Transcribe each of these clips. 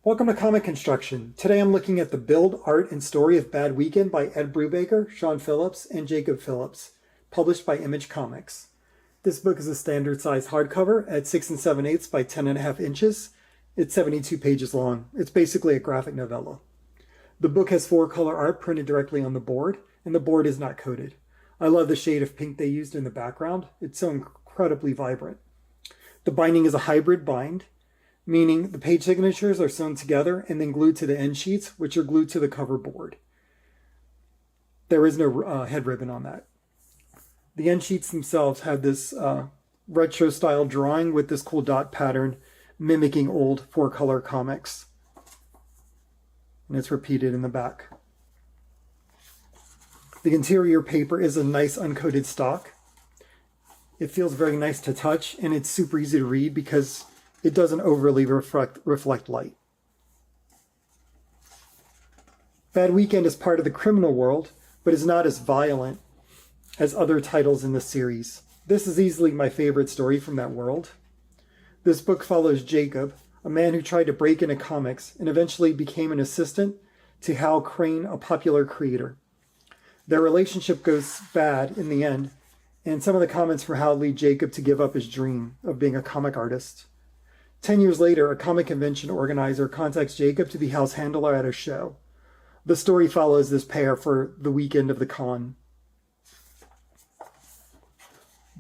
Welcome to Comic Construction. Today I'm looking at the build, art, and story of Bad Weekend by Ed Brubaker, Sean Phillips, and Jacob Phillips, published by Image Comics. This book is a standard size hardcover at 6 7/8 by 10.5 inches. It's 72 pages long. It's basically a graphic novella. The book has 4-color art printed directly on the board, and the board is not coated. I love the shade of pink they used in the background. It's so incredibly vibrant. The binding is a hybrid bind, meaning the page signatures are sewn together and then glued to the end sheets, which are glued to the cover board. There is no head ribbon on that. The end sheets themselves have this retro style drawing with this cool dot pattern mimicking old 4-color comics. And it's repeated in the back. The interior paper is a nice uncoated stock. It feels very nice to touch, and it's super easy to read because it doesn't overly reflect light. Bad Weekend is part of the criminal world, but is not as violent as other titles in the series. This is easily my favorite story from that world. This book follows Jacob, a man who tried to break into comics and eventually became an assistant to Hal Crane, a popular creator. Their relationship goes bad in the end, and some of the comments from Hal lead Jacob to give up his dream of being a comic artist. 10 years later, a comic convention organizer contacts Jacob to be Hal's handler at a show. The story follows this pair for the weekend of the con.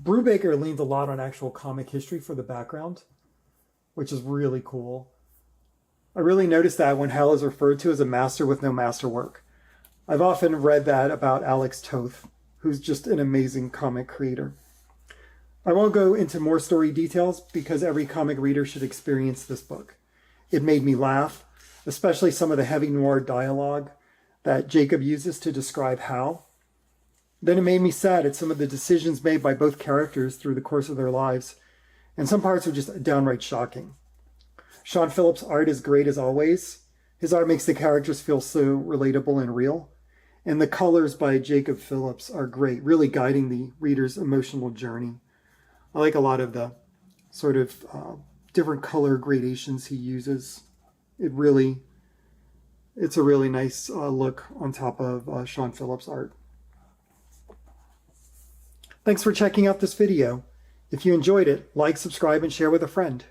Brubaker leans a lot on actual comic history for the background, which is really cool. I really noticed that when Hal is referred to as a master with no masterwork. I've often read that about Alex Toth, who's just an amazing comic creator. I won't go into more story details because every comic reader should experience this book. It made me laugh, especially some of the heavy noir dialogue that Jacob uses to describe Hal. Then it made me sad at some of the decisions made by both characters through the course of their lives, and some parts are just downright shocking. Sean Phillips' art is great as always. His art makes the characters feel so relatable and real, and the colors by Jacob Phillips are great, really guiding the reader's emotional journey. I like a lot of the sort of different color gradations he uses. It's a really nice look on top of Sean Phillips' art. Thanks for checking out this video. If you enjoyed it, like, subscribe, and share with a friend.